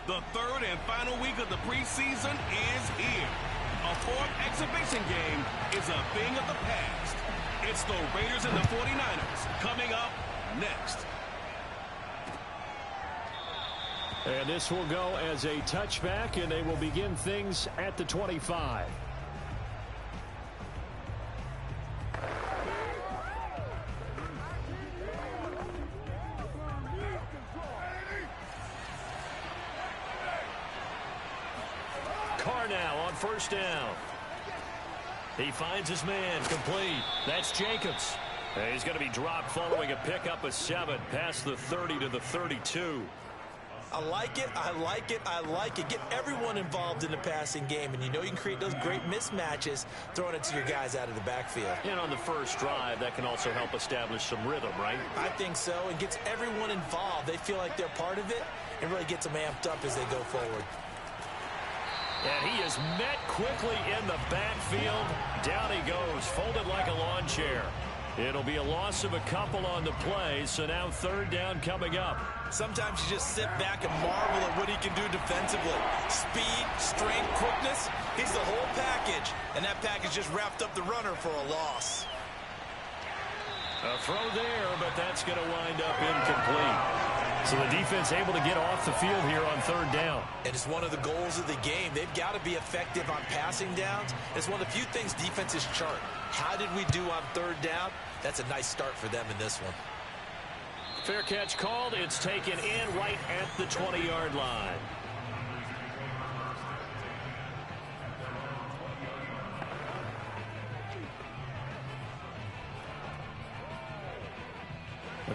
The third and final week of the preseason is here. A fourth exhibition game is a thing of the past. It's the Raiders and the 49ers coming up next. And this will go as a touchback, and they will begin things at the 25. Carr now on first down. He finds his man, complete. That's Jacobs. And he's going to be dropped following a pickup of 7 past the 30 to the 32. I like it, I like it, I like it. Get everyone involved in the passing game, and you know you can create those great mismatches throwing it to your guys out of the backfield. And on the first drive, that can also help establish some rhythm, right? I think so, and gets everyone involved. They feel like they're part of it, and really gets them amped up as they go forward. And he is met quickly in the backfield. Down he goes, folded like a lawn chair. It'll be a loss of a couple on the play, so now third down coming up. Sometimes you just sit back and marvel at what he can do defensively. Speed, strength, quickness, he's the whole package. And that package just wrapped up the runner for a loss. A throw there, but that's going to wind up incomplete. So the defense able to get off the field here on third down. And it's one of the goals of the game. They've got to be effective on passing downs. It's one of the few things defenses chart. How did we do on third down? That's a nice start for them in this one. Fair catch called. It's taken in right at the 20-yard line.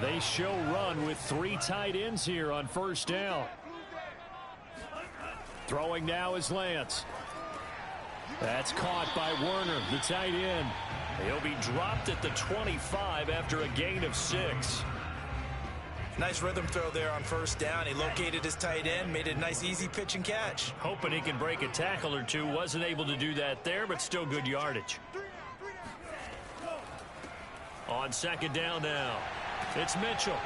They show run with 3 tight ends here on first down. Throwing now is Lance. That's caught by Werner, the tight end. He'll be dropped at the 25 after a gain of 6. Nice rhythm throw there on first down. He located his tight end, made a nice easy pitch and catch. Hoping he can break a tackle or two. Wasn't able to do that there, but still good yardage. On second down now, it's Mitchell.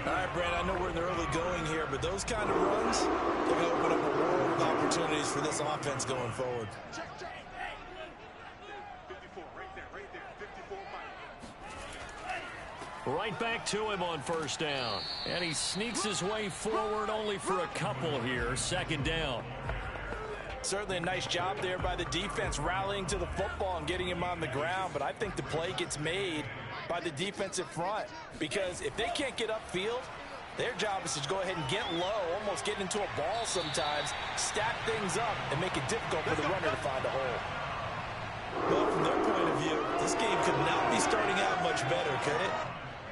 All right, Brad, I know we're in the early going here, but those kind of runs, they're going to open up a world of opportunities for this offense going forward. Right back to him on first down. And he sneaks his way forward only for a couple here. Second down. Certainly a nice job there by the defense rallying to the football and getting him on the ground. But I think the play gets made by the defensive front. Because if they can't get upfield, their job is to go ahead and get low, almost get into a ball sometimes, stack things up, and make it difficult for the runner to find a hole. Well, from their point of view, this game could not be starting out much better, could it?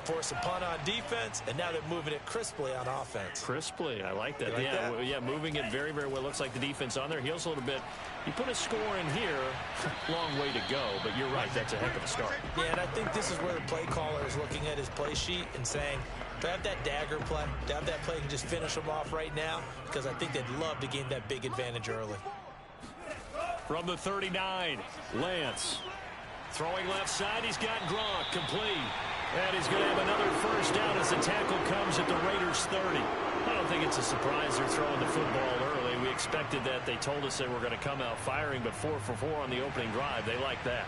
Force a punt on defense, and now they're moving it crisply on offense. Crisply, I like that. Yeah, moving it very, very well. Looks like the defense on their heels a little bit. You put a score in here, long way to go, but you're right, that's a heck of a start. Yeah, and I think this is where the play caller is looking at his play sheet and saying, to have that dagger play, to have that play and just finish them off right now, because I think they'd love to gain that big advantage early. From the 39, Lance. Throwing left side, he's got Gronk, complete. And he's going to have another first down as the tackle comes at the Raiders' 30. I don't think it's a surprise they're throwing the football early. We expected that. They told us they were going to come out firing, but 4 for 4 on the opening drive. They like that.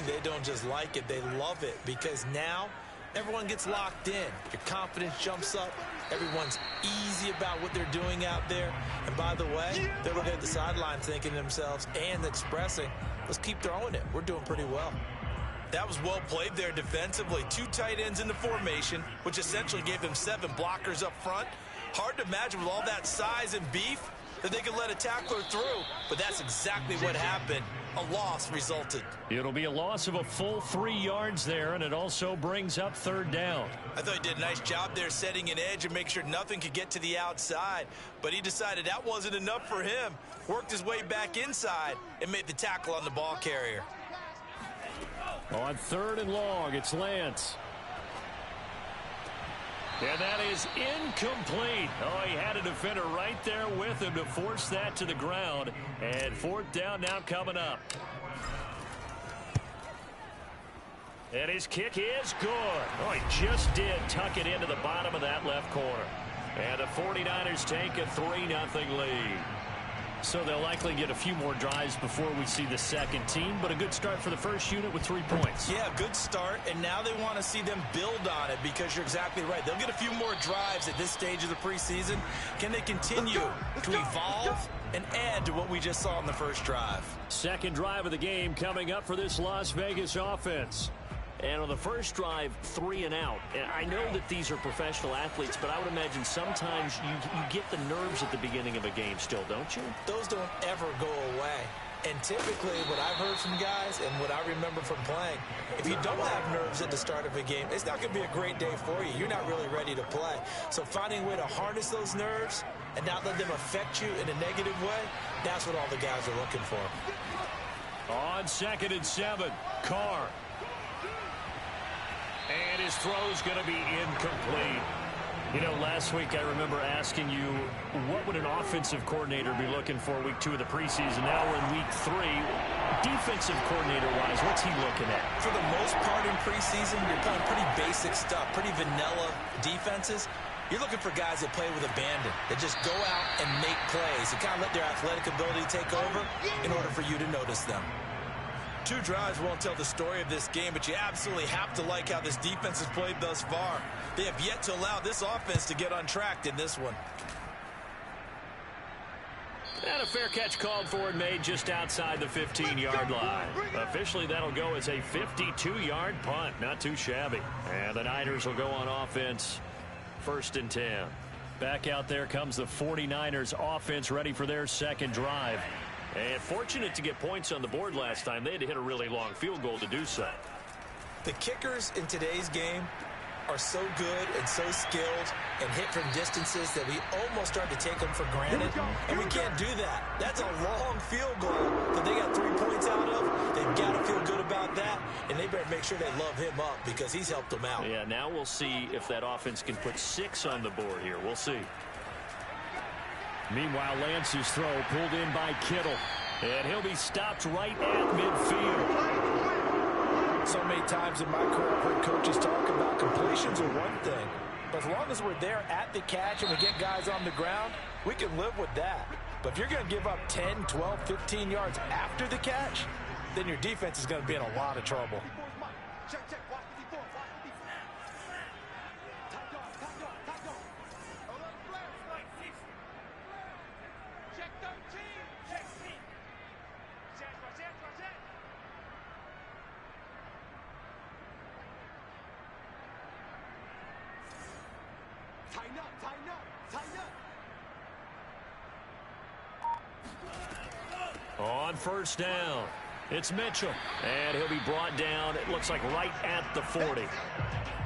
They don't just like it, they love it, because now everyone gets locked in. Your confidence jumps up. Everyone's easy about what they're doing out there. And by the way, they're looking at the sideline thinking to themselves and expressing, let's keep throwing it. We're doing pretty well. That was well played there defensively. 2 tight ends in the formation, which essentially gave them 7 blockers up front. Hard to imagine with all that size and beef that they could let a tackler through, but that's exactly what happened. A loss resulted. It'll be a loss of a full 3 yards there, and it also brings up third down. I thought he did a nice job there setting an edge and make sure nothing could get to the outside, but he decided that wasn't enough for him. Worked his way back inside and made the tackle on the ball carrier. On third and long, it's Lance. And that is incomplete. Oh, he had a defender right there with him to force that to the ground. And fourth down now coming up. And his kick is good. Oh, he just did tuck it into the bottom of that left corner. And the 49ers take a 3-0 lead. So they'll likely get a few more drives before we see the second team, but a good start for the first unit with 3 points. Yeah, good start, and now they want to see them build on it because you're exactly right. They'll get a few more drives at this stage of the preseason. Can they continue to evolve and add to what we just saw in the first drive? Second drive of the game coming up for this Las Vegas offense. And on the first drive, 3 and out. And I know that these are professional athletes, but I would imagine sometimes you get the nerves at the beginning of a game still, don't you? Those don't ever go away. And typically, what I've heard from guys and what I remember from playing, if you don't have nerves at the start of a game, it's not going to be a great day for you. You're not really ready to play. So finding a way to harness those nerves and not let them affect you in a negative way, that's what all the guys are looking for. On 2nd and 7, Carr. And his throw's going to be incomplete. You know, last week I remember asking you, what would an offensive coordinator be looking for week 2 of the preseason? Now we're in week 3. Defensive coordinator-wise, what's he looking at? For the most part in preseason, you're playing pretty basic stuff, pretty vanilla defenses. You're looking for guys that play with abandon, that just go out and make plays, and kind of let their athletic ability take over in order for you to notice them. 2 drives won't tell the story of this game, but you absolutely have to like how this defense has played thus far. They have yet to allow this offense to get untracked in this one. And a fair catch called for and made just outside the 15-yard line. Officially, that'll go as a 52-yard punt. Not too shabby. And the Niners will go on offense. 1st and 10. Back out there comes the 49ers offense ready for their second drive. And fortunate to get points on the board last time. They had to hit a really long field goal to do so. The kickers in today's game are so good and so skilled and hit from distances that we almost start to take them for granted. And we can't do that. That's a long field goal that they got 3 points out of. They've got to feel good about that. And they better make sure they love him up because he's helped them out. Yeah, now we'll see if that offense can put 6 on the board here. We'll see. Meanwhile, Lance's throw pulled in by Kittle. And he'll be stopped right at midfield. So many times in my career, I've heard coaches talk about completions are one thing. But as long as we're there at the catch and we get guys on the ground, we can live with that. But if you're going to give up 10, 12, 15 yards after the catch, then your defense is going to be in a lot of trouble. On 1st down, it's Mitchell. And he'll be brought down, it looks like right at the 40.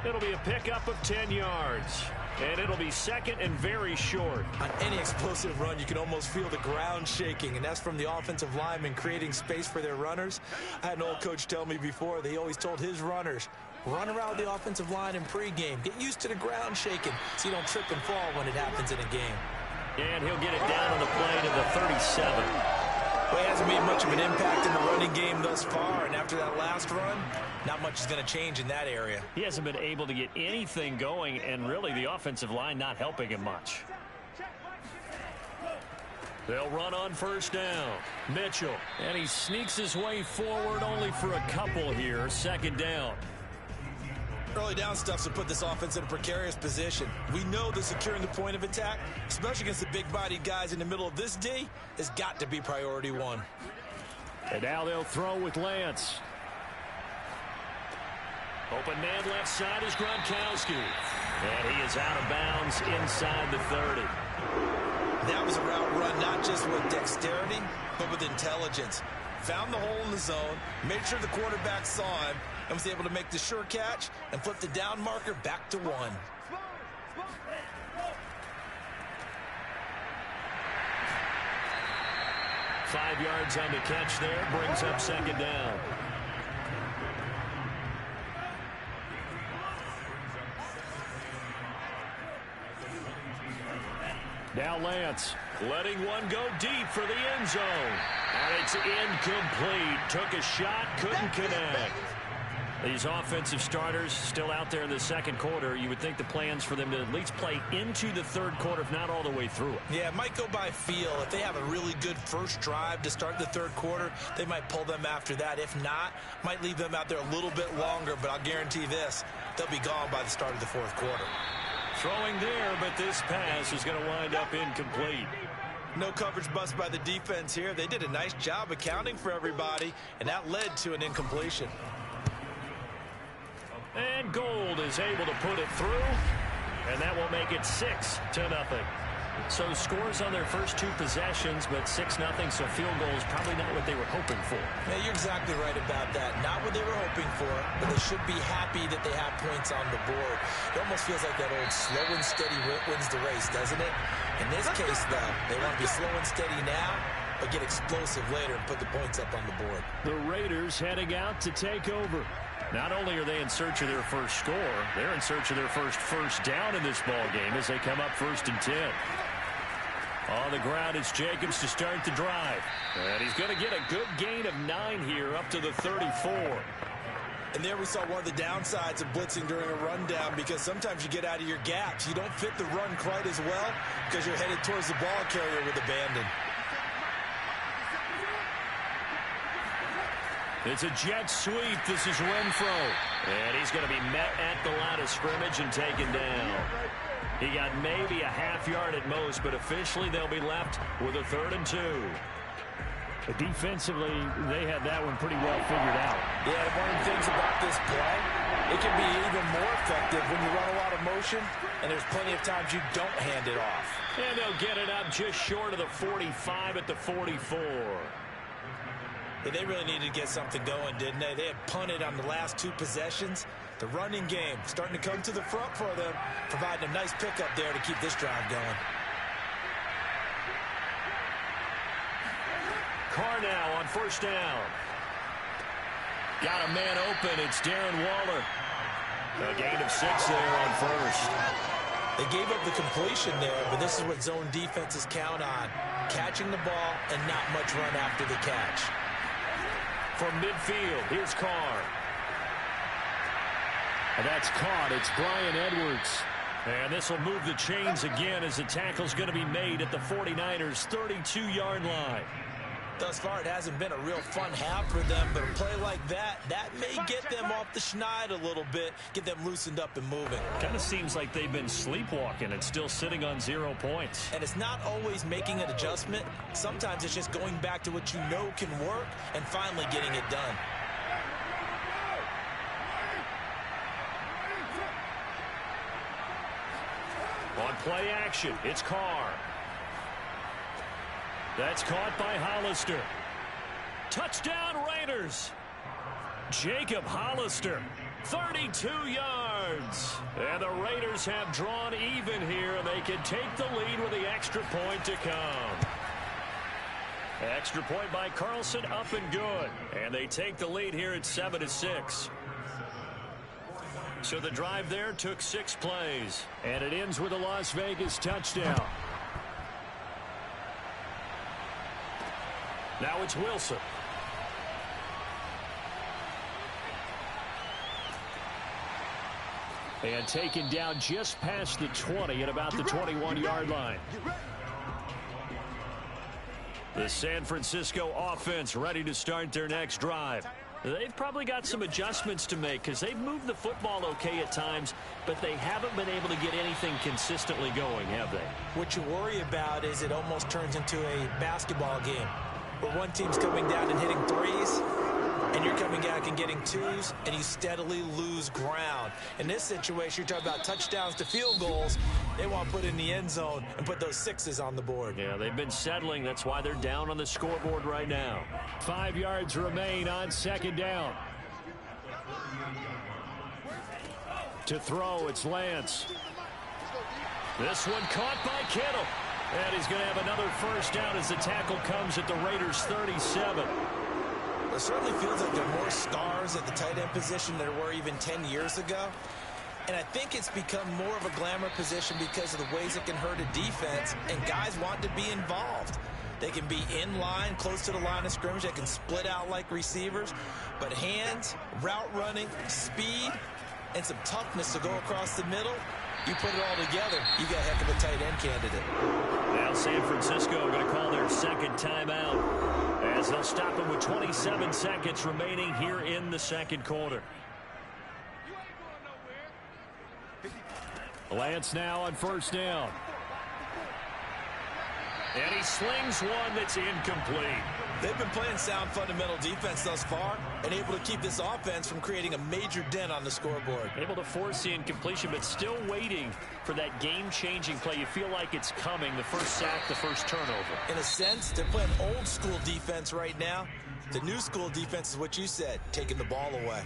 It'll be a pickup of 10 yards. And it'll be 2nd and very short. On any explosive run, you can almost feel the ground shaking, and that's from the offensive linemen creating space for their runners. I had an old coach tell me before, they always told his runners, run around the offensive line in pregame. Get used to the ground shaking so you don't trip and fall when it happens in a game. And he'll get it down on the play to the 37. Well, he hasn't made much of an impact in the running game thus far, and after that last run, not much is going to change in that area. He hasn't been able to get anything going, and really the offensive line not helping him much. They'll run on 1st down. Mitchell, and he sneaks his way forward only for a couple here. 2nd down. Early down stuffs will put this offense in a precarious position. We know that securing the point of attack, especially against the big-bodied guys in the middle of this D, has got to be priority 1. And now they'll throw with Lance. Open man left side is Gronkowski. And he is out of bounds inside the 30. That was a route run not just with dexterity, but with intelligence. Found the hole in the zone, made sure the quarterback saw him, and was able to make the sure catch and flip the down marker back to 1. Five yards on the catch there, brings up 2nd down. Now Lance letting one go deep for the end zone. And it's incomplete. Took a shot, couldn't connect. These offensive starters still out there in the second quarter. You would think the plans for them to at least play into the third quarter, if not all the way through it. Yeah, it might go by feel. If they have a really good first drive to start the third quarter, they might pull them after that. If not, might leave them out there a little bit longer, but I'll guarantee this, they'll be gone by the start of the fourth quarter. Throwing there, but this pass is going to wind up incomplete. No coverage bust by the defense here. They did a nice job accounting for everybody, and that led to an incompletion. And Gold is able to put it through, and that will make it 6-0. So scores on their first two possessions, but 6-0, so field goal is probably not what they were hoping for. Yeah, you're exactly right about that. Not what they were hoping for, but they should be happy that they have points on the board. It almost feels like that old slow and steady wins the race, doesn't it? In this case, though, they want to be slow and steady now, but get explosive later and put the points up on the board. The Raiders heading out to take over. Not only are they in search of their first score, they're in search of their first down in this ball game as they come up 1st and 10. On the ground, it's Jacobs to start the drive. And he's going to get a good gain of 9 here up to the 34. And there we saw one of the downsides of blitzing during a rundown, because sometimes you get out of your gaps. You don't fit the run quite as well because you're headed towards the ball carrier with abandon. It's a jet sweep. This is Renfro. And he's going to be met at the line of scrimmage and taken down. He got maybe a half yard at most, but officially they'll be left with a 3rd and 2. Defensively, they had that one pretty well figured out. Yeah, one of the things about this play, it can be even more effective when you run a lot of motion, and there's plenty of times you don't hand it off. And they'll get it up just short of the 45 at the 44. Yeah, they really needed to get something going, didn't they? They had punted on the last 2 possessions. The running game starting to come to the front for them, providing a nice pickup there to keep this drive going. Carr now on 1st down. Got a man open. It's Darren Waller. A gain of 6 there on 1st. They gave up the completion there, but this is what zone defenses count on. Catching the ball and not much run after the catch. From midfield, here's Carr. And that's caught. It's Brian Edwards. And this will move the chains again as the tackle's going to be made at the 49ers' 32-yard line. Thus far, it hasn't been a real fun half for them, but a play like that may get them off the schneid a little bit, get them loosened up and moving. Kind of seems like they've been sleepwalking and still sitting on 0 points. And it's not always making an adjustment. Sometimes it's just going back to what you know can work and finally getting it done. On play action, it's Carr. That's caught by Hollister. Touchdown Raiders. Jacob Hollister, 32 yards. And the Raiders have drawn even here, and they can take the lead with the extra point to come. Extra point by Carlson, up and good. And they take the lead here at 7-6. So the drive there took 6 plays. And it ends with a Las Vegas touchdown. Now it's Wilson. And taken down just past the 20 at about the 21-yard line. The San Francisco offense ready to start their next drive. They've probably got some adjustments to make because they've moved the football okay at times, but they haven't been able to get anything consistently going, have they? What you worry about is it almost turns into a basketball game where one team's coming down and hitting threes, and you're coming back and getting twos, and you steadily lose ground. In this situation, you're talking about touchdowns to field goals. They want to put in the end zone and put those 6s on the board. Yeah, they've been settling. That's why they're down on the scoreboard right now. 5 yards remain on 2nd down. To throw, it's Lance. This one caught by Kittle. And he's going to have another 1st down as the tackle comes at the Raiders' 37. It certainly feels like there are more stars at the tight end position than there were even 10 years ago. And I think it's become more of a glamour position because of the ways it can hurt a defense, and guys want to be involved. They can be in line, close to the line of scrimmage. They can split out like receivers. But hands, route running, speed, and some toughness to go across the middle, you put it all together, you got a heck of a tight end candidate. Now San Francisco going to call their second timeout as they'll stop them with 27 seconds remaining here in the second quarter. Lance now on first down. And he slings one that's incomplete. They've been playing sound fundamental defense thus far and able to keep this offense from creating a major dent on the scoreboard. Able to force the incompletion, but still waiting for that game-changing play. You feel like it's coming, the first sack, the first turnover. In a sense, they're playing old school defense right now. The new school defense is what you said, taking the ball away.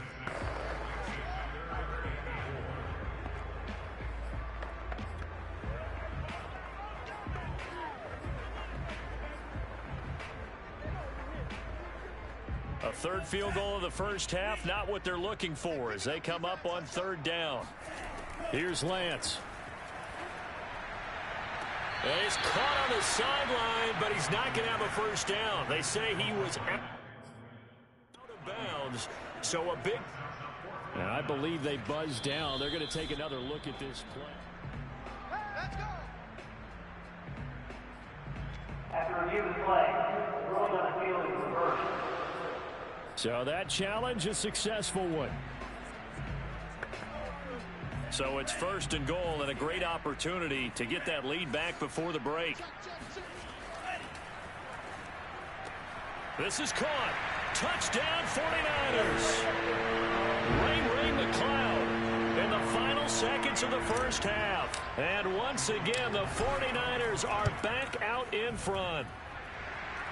A third field goal of the first half, not what they're looking for as they come up on third down. Here's Lance. And he's caught on the sideline, but he's not going to have a first down. They say he was out of bounds, so a big... And I believe they buzzed down. They're going to take another look at this play. Let's go. After review of the play, rules on the field is reversed. So that challenge, a successful one. So it's first and goal and a great opportunity to get that lead back before the break. This is caught. Touchdown 49ers. Ring the cloud in the final seconds of the first half. And once again, the 49ers are back out in front.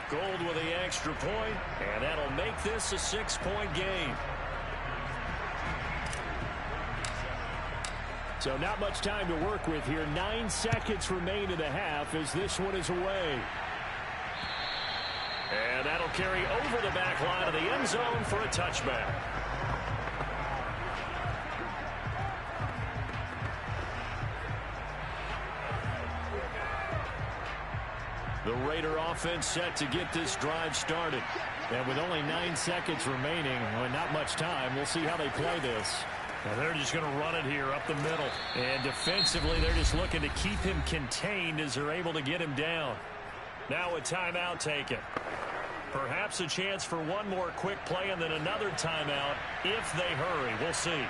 Gold with the extra point, and that'll make this a 6-point game. So not much time to work with here. 9 seconds remain in the half as this one is away. And that'll carry over the back line of the end zone for a touchback. The Raider offense set to get this drive started. And with only 9 seconds remaining, and not much time, we'll see how they play this. And they're just going to run it here up the middle. And defensively, they're just looking to keep him contained as they're able to get him down. Now a timeout taken. Perhaps a chance for one more quick play and then another timeout if they hurry. We'll see.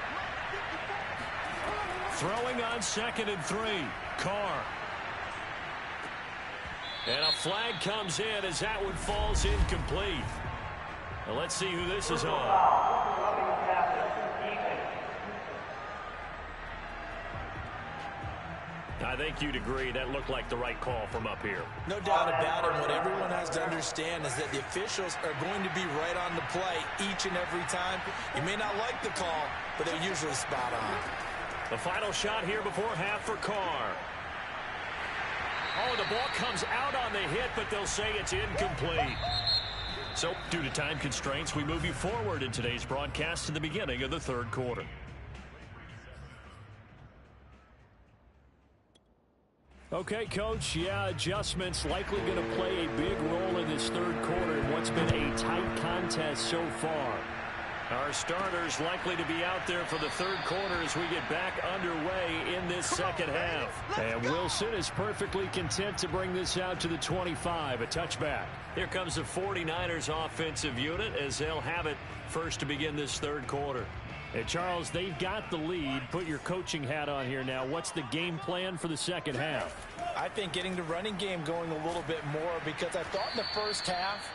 Throwing on 2nd and 3. Carr. And a flag comes in as that one falls incomplete. Now let's see who this is on. I think you'd agree that looked like the right call from up here. No doubt about it. What everyone has to understand is that the officials are going to be right on the play each and every time. You may not like the call, but they're usually spot on. The final shot here before half for Carr. Oh, the ball comes out on the hit, but they'll say it's incomplete. So, due to time constraints, we move you forward in today's broadcast to the beginning of the third quarter. Okay, Coach, yeah, adjustments likely going to play a big role in this third quarter in what's been a tight contest so far. Our starters likely to be out there for the third quarter as we get back underway in this second half. And Wilson is perfectly content to bring this out to the 25, a touchback. Here comes the 49ers offensive unit as they'll have it first to begin this third quarter. Hey, Charles, they've got the lead. Put your coaching hat on here now. What's the game plan for the second half? I think getting the running game going a little bit more because I thought in the first half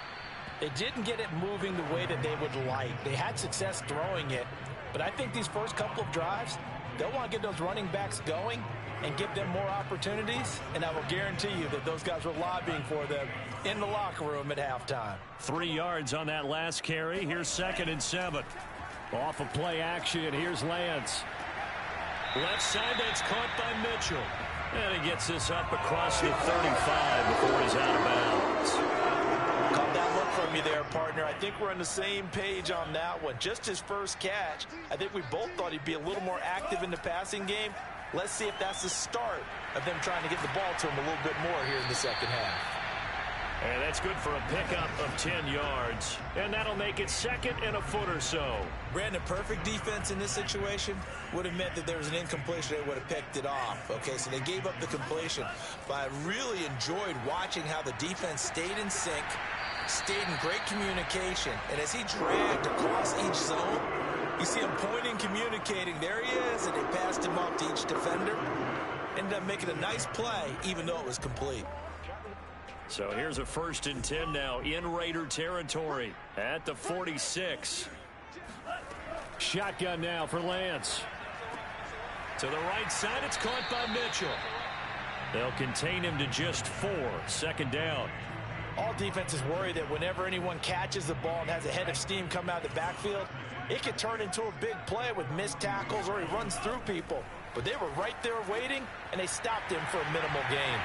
they didn't get it moving the way that they would like. They had success throwing it, but I think these first couple of drives, they'll want to get those running backs going and give them more opportunities, and I will guarantee you that those guys were lobbying for them in the locker room at halftime. 3 yards on that last carry. Here's 2nd and 7. Off of play action, here's Lance. Left side, that's caught by Mitchell. And he gets this up across the 35 before he's out of bounds. Caught that look from you there, partner. I think we're on the same page on that one. Just his first catch, I think we both thought he'd be a little more active in the passing game. Let's see if that's the start of them trying to get the ball to him a little bit more here in the second half. And that's good for a pickup of 10 yards. And that'll make it 2nd and a foot or so. Brandon, perfect defense in this situation would have meant that there was an incompletion. They would have picked it off. Okay, so they gave up the completion. But I really enjoyed watching how the defense stayed in sync, stayed in great communication. And as he dragged across each zone, you see him pointing, communicating. There he is, and they passed him off to each defender. Ended up making a nice play, even though it was complete. So here's a 1st and 10 now in Raider territory at the 46. Shotgun now for Lance. To the right side, it's caught by Mitchell. They'll contain him to just 4. 2nd down. All defenses worry that whenever anyone catches the ball and has a head of steam come out of the backfield, it could turn into a big play with missed tackles or he runs through people. But they were right there waiting, and they stopped him for a minimal gain.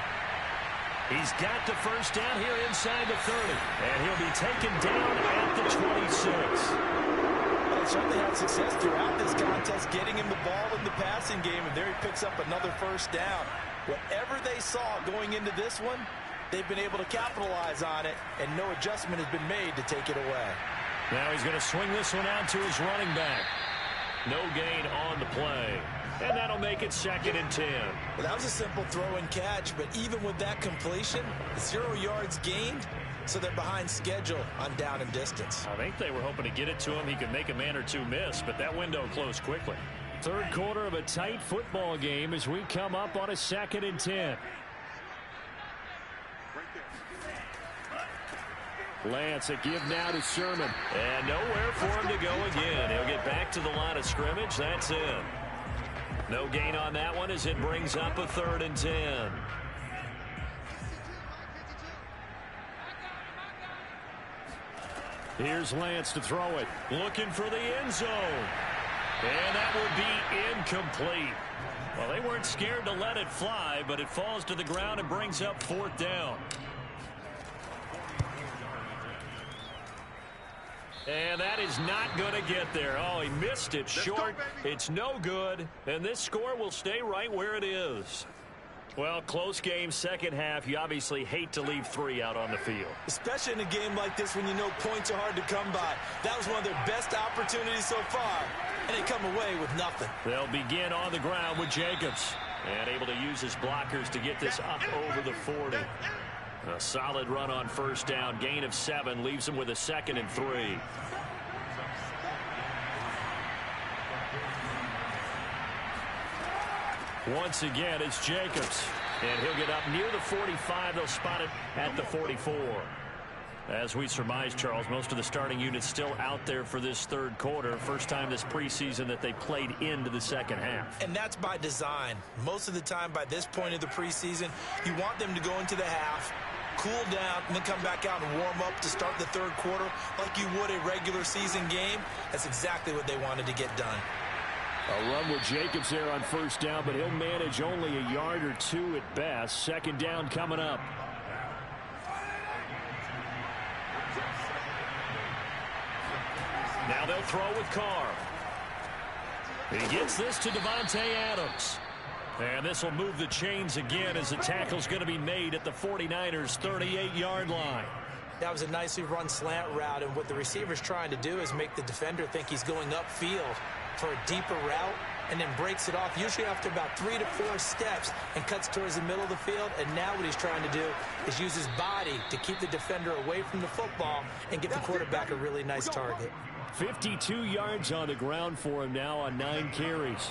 He's got the 1st down here inside the 30. And he'll be taken down at the 26. Well, they certainly had success throughout this contest, getting him the ball in the passing game, and there he picks up another 1st down. Whatever they saw going into this one, they've been able to capitalize on it, and no adjustment has been made to take it away. Now he's going to swing this one out to his running back. No gain on the play. And that'll make it 2nd and 10. Well, that was a simple throw and catch, but even with that completion, 0 yards gained, so they're behind schedule on down and distance. I think they were hoping to get it to him. He could make a man or two miss, but that window closed quickly. 3rd quarter of a tight football game as we come up on a 2nd and 10. Lance, a give now to Sherman. And nowhere for him to go again. He'll get back to the line of scrimmage. That's it. No gain on that one as it brings up a 3rd and 10. Here's Lance to throw it. Looking for the end zone. And that will be incomplete. Well, they weren't scared to let it fly, but it falls to the ground and brings up 4th down. And that is not going to get there. Oh, he missed it short. It's no good. And this score will stay right where it is. Well, close game, 2nd half. You obviously hate to leave 3 out on the field. Especially in a game like this when you know points are hard to come by. That was one of their best opportunities so far. And they come away with nothing. They'll begin on the ground with Jacobs. And able to use his blockers to get this up over the 40. A solid run on 1st down. Gain of 7 leaves him with a 2nd and 3. Once again, it's Jacobs. And he'll get up near the 45. They'll spot it at the 44. As we surmise, Charles, most of the starting units still out there for this 3rd quarter. First time this preseason that they played into the 2nd half. And that's by design. Most of the time by this point of the preseason, you want them to go into the half, cool down, and then come back out and warm up to start the 3rd quarter like you would a regular season game. That's exactly what they wanted to get done. A run with Jacobs there on 1st down, but he'll manage only a yard or 2 at best. 2nd down coming up. Now they'll throw with Carr. He gets this to Devontae Adams. And this will move the chains again as the tackle's going to be made at the 49ers' 38-yard line. That was a nicely run slant route, and what the receiver's trying to do is make the defender think he's going upfield for a deeper route and then breaks it off, usually after about 3 to 4 steps, and cuts towards the middle of the field. And now what he's trying to do is use his body to keep the defender away from the football and give the quarterback a really nice target. 52 yards on the ground for him now on 9 carries.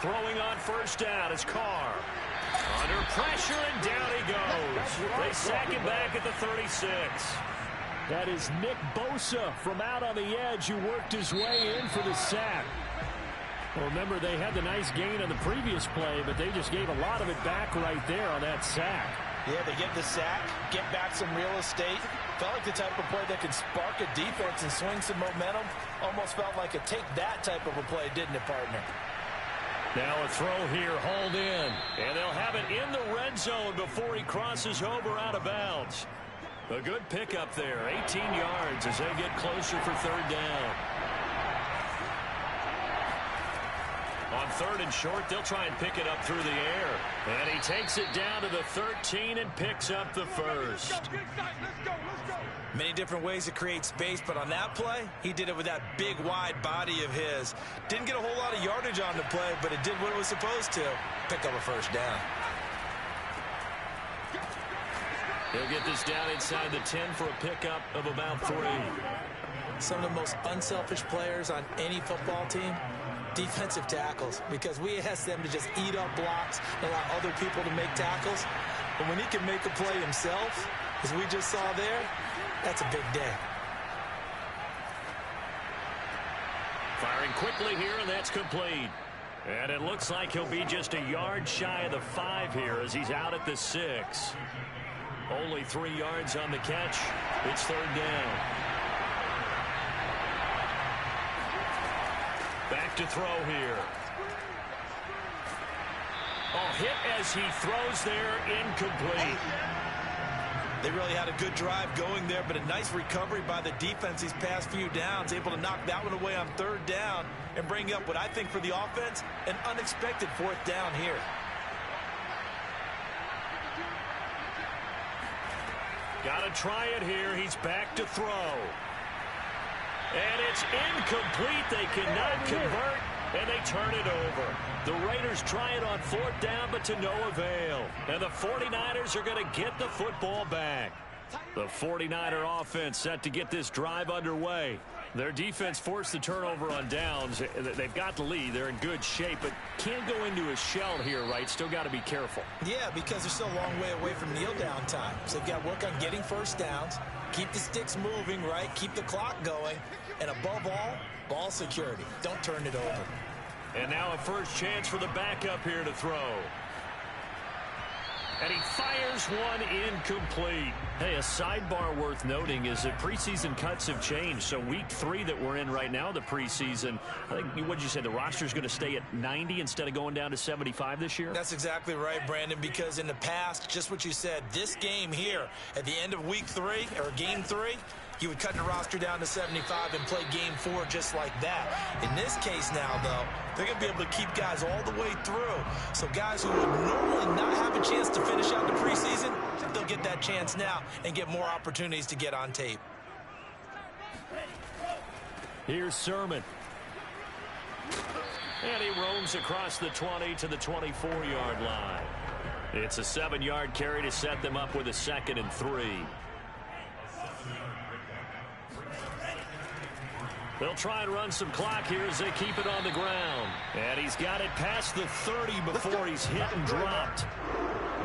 Throwing on 1st down is Carr. Under pressure, and down he goes. They sack him back at the 36. That is Nick Bosa from out on the edge who worked his way in for the sack. Well, remember, they had the nice gain on the previous play, but they just gave a lot of it back right there on that sack. Yeah, they get the sack, get back some real estate. Felt like the type of play that could spark a defense and swing some momentum. Almost felt like a take-that type of a play, didn't it, partner? Now a throw here, hauled in. And they'll have it in the red zone before he crosses over out of bounds. A good pickup there, 18 yards as they get closer for 3rd down. On 3rd and short, they'll try and pick it up through the air. And he takes it down to the 13 and picks up the first. Many different ways to create space, but on that play, he did it with that big, wide body of his. Didn't get a whole lot of yardage on the play, but it did what it was supposed to. Pick up a first down. He'll get this down inside the 10 for a pickup of about 3. Some of the most unselfish players on any football team, defensive tackles, because we ask them to just eat up blocks and allow other people to make tackles. But when he can make a play himself, as we just saw there, that's a big day. Firing quickly here, and that's complete. And it looks like he'll be just a yard shy of the 5 here as he's out at the 6. Only 3 yards on the catch. It's 3rd down. Back to throw here. Oh, hit as he throws there, incomplete. They really had a good drive going there, but a nice recovery by the defense these past few downs, able to knock that one away on 3rd down and bring up what I think for the offense, an unexpected 4th down here. Got to try it here. He's back to throw. And it's incomplete. They cannot convert, and they turn it over. The Raiders try it on 4th down, but to no avail. And the 49ers are going to get the football back. The 49er offense set to get this drive underway. Their defense forced the turnover on downs. They've got the lead. They're in good shape, but can't go into a shell here, right? Still got to be careful. Yeah, because they're still a long way away from kneel down time. So they've got to work on getting first downs, keep the sticks moving, right? Keep the clock going. And above all, ball security. Don't turn it over. And now a first chance for the backup here to throw. And he fires one incomplete. Hey, a sidebar worth noting is that preseason cuts have changed. So week 3 that we're in right now, the preseason, I think, what did you say, the roster's going to stay at 90 instead of going down to 75 this year? That's exactly right, Brandon, because in the past, just what you said, this game here, at the end of week 3, or game 3, you would cut the roster down to 75 and play game 4 just like that. In this case now, though, they're going to be able to keep guys all the way through. So guys who would normally not have a chance to finish out the preseason, they'll get that chance now and get more opportunities to get on tape. Here's Sermon. And he roams across the 20 to the 24-yard line. It's a 7-yard carry to set them up with a 2nd and 3. They'll try and run some clock here as they keep it on the ground. And he's got it past the 30 before he's hit and dropped.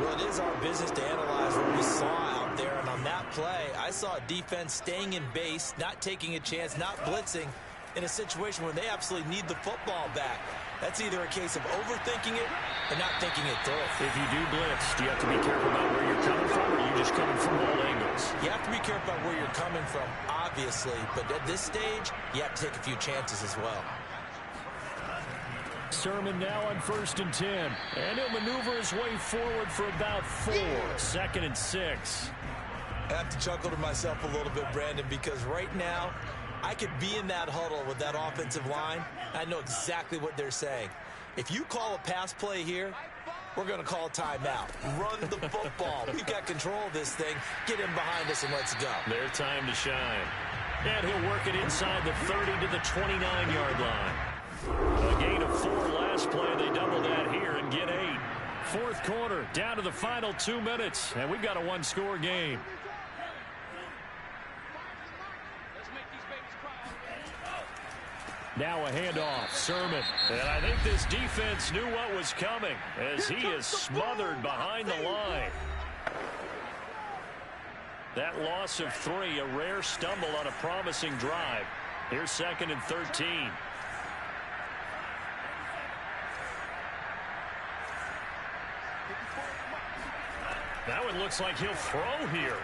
Well, it is our business to analyze what we saw out there. And on that play, I saw a defense staying in base, not taking a chance, not blitzing in a situation where they absolutely need the football back. That's either a case of overthinking it or not thinking it through. If you do blitz, do you have to be careful about where you're coming from, or are you just coming from all angles? You have to be careful about where you're coming from, obviously. But at this stage, you have to take a few chances as well. Sermon now on 1st and 10. And he'll maneuver his way forward for about 4. 2nd and 6. I have to chuckle to myself a little bit, Brandon, because right now, I could be in that huddle with that offensive line. I know exactly what they're saying. If you call a pass play here, we're going to call a timeout. Run the football. We've got control of this thing. Get in behind us and let's go. Their time to shine. And he'll work it inside the 30 to the 29-yard line. A gain of 4 last play. They double that here and get 8. 4th quarter, down to the final 2 minutes. And we've got a 1-score game. Now a handoff, Sermon. And I think this defense knew what was coming as he is smothered behind the line. That loss of 3, a rare stumble on a promising drive. Here's 2nd and 13. That one looks like he'll throw here.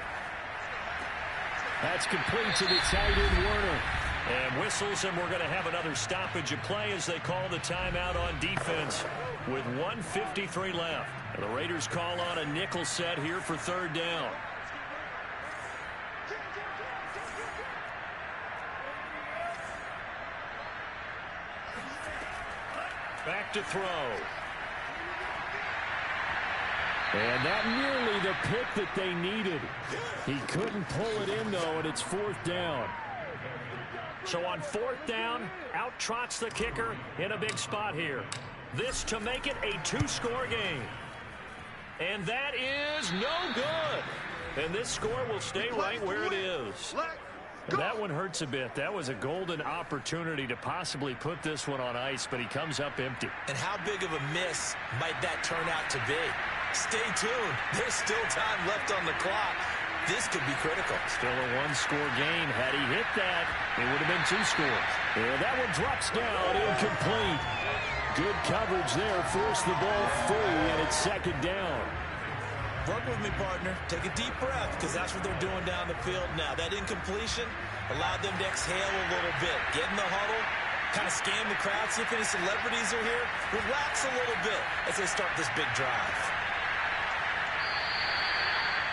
That's complete to the tight end, Werner. And whistles, and we're going to have another stoppage of play as they call the timeout on defense with 1:53 left. And the Raiders call on a nickel set here for 3rd down. Back to throw. And that nearly the pick that they needed. He couldn't pull it in, though, and it's 4th down. So on 4th down, out trots the kicker in a big spot here. This to make it a 2-score game. And that is no good. And this score will stay right where it is. That one hurts a bit. That was a golden opportunity to possibly put this one on ice, but he comes up empty. And how big of a miss might that turn out to be? Stay tuned. There's still time left on the clock. This could be critical. Still a 1-score game. Had he hit that, it would have been 2 scores. And that one drops down, incomplete. Good coverage there. Forced the ball free, and it's 2nd down. Work with me, partner. Take a deep breath, because that's what they're doing down the field now. That incompletion allowed them to exhale a little bit. Get in the huddle, kind of scan the crowd, see if any celebrities are here. Relax a little bit as they start this big drive.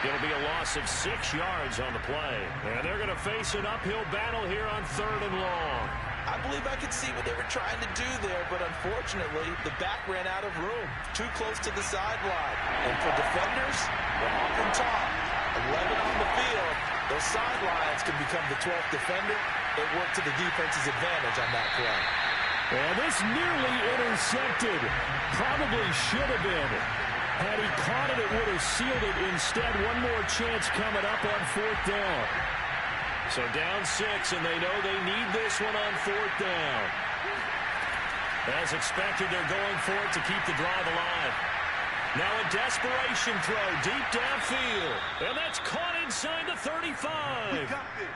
It'll be a loss of 6 yards on the play. And they're going to face an uphill battle here on 3rd and long. I believe I could see what they were trying to do there, but unfortunately, the back ran out of room. Too close to the sideline. And for defenders, we're often taught, 11 on the field, those sidelines can become the 12th defender. It worked to the defense's advantage on that play. And this nearly intercepted. Probably should have been. Had he caught it, it would have sealed it. Instead, one more chance coming up on 4th down. So down 6, and they know they need this one on 4th down. As expected, they're going for it to keep the drive alive. Now a desperation throw deep downfield. And that's caught inside the 35.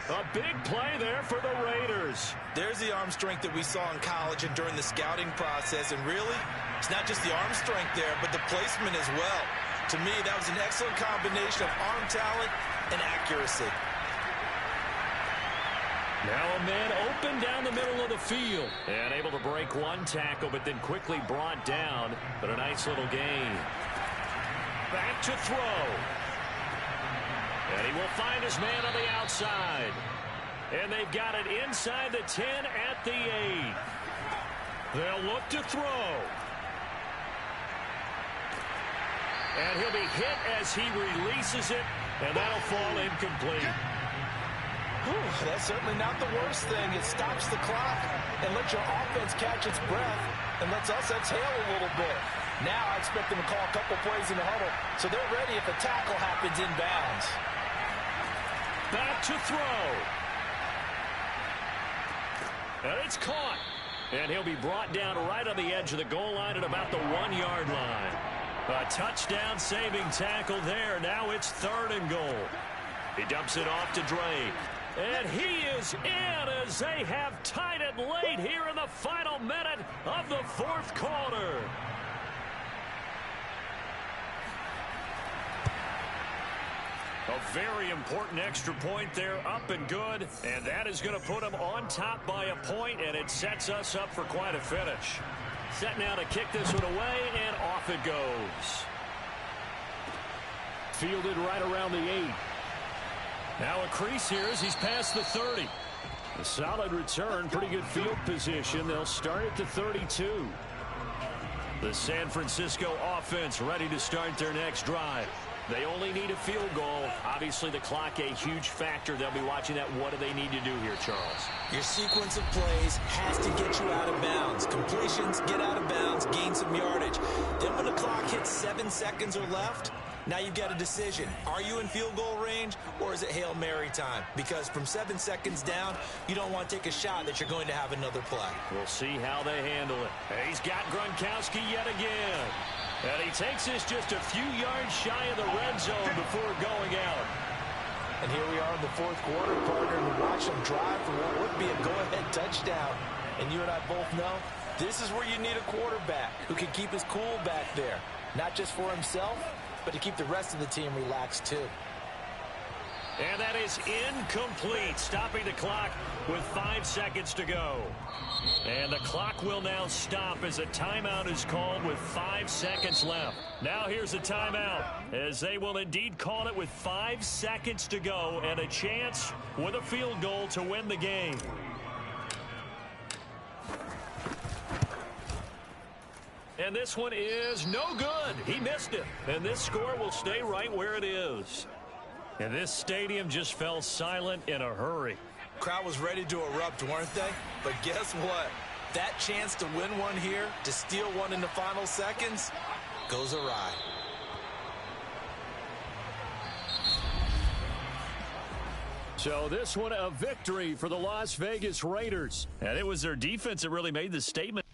A big play there for the Raiders. There's the arm strength that we saw in college and during the scouting process. And really, it's not just the arm strength there, but the placement as well. To me, that was an excellent combination of arm talent and accuracy. Now a man open down the middle of the field. And able to break one tackle, but then quickly brought down. But a nice little gain. Back to throw. And he will find his man on the outside. And they've got it inside the 10 at the 8. They'll look to throw. And he'll be hit as he releases it. And that'll fall incomplete. Whew, that's certainly not the worst thing. It stops the clock and lets your offense catch its breath and lets us exhale a little bit. Now I expect them to call a couple plays in the huddle so they're ready if a tackle happens inbounds. Back to throw. And it's caught. And he'll be brought down right on the edge of the goal line at about the 1-yard line. A touchdown-saving tackle there. Now it's 3rd and goal. He dumps it off to Drake. And he is in as they have tied it late here in the final minute of the 4th quarter. A very important extra point there, up and good. And that is going to put them on top by a point, and it sets us up for quite a finish. Set now to kick this one away, and off it goes. Fielded right around the 8. Now a crease here as he's past the 30. A solid return, pretty good field position. They'll start at the 32. The San Francisco offense ready to start their next drive. They only need a field goal. Obviously, the clock a huge factor. They'll be watching that. What do they need to do here, Charles? Your sequence of plays has to get you out of bounds. Completions, get out of bounds, gain some yardage. Then when the clock hits 7 seconds or left, now you've got a decision. Are you in field goal range, or is it Hail Mary time? Because from 7 seconds down, you don't want to take a shot that you're going to have another play. We'll see how they handle it. He's got Gronkowski yet again. And he takes this just a few yards shy of the red zone before going out. And here we are in the 4th quarter, partner, and we watch them drive for what would be a go-ahead touchdown. And you and I both know this is where you need a quarterback who can keep his cool back there. Not just for himself, but to keep the rest of the team relaxed too. And that is incomplete, stopping the clock with 5 seconds to go. And the clock will now stop as a timeout is called with 5 seconds left. Now here's a timeout as they will indeed call it with 5 seconds to go and a chance with a field goal to win the game. And this one is no good. He missed it. And this score will stay right where it is. And this stadium just fell silent in a hurry. Crowd was ready to erupt, weren't they? But guess what? That chance to win one here, to steal one in the final seconds, goes awry. So this one a victory for the Las Vegas Raiders. And it was their defense that really made the statement.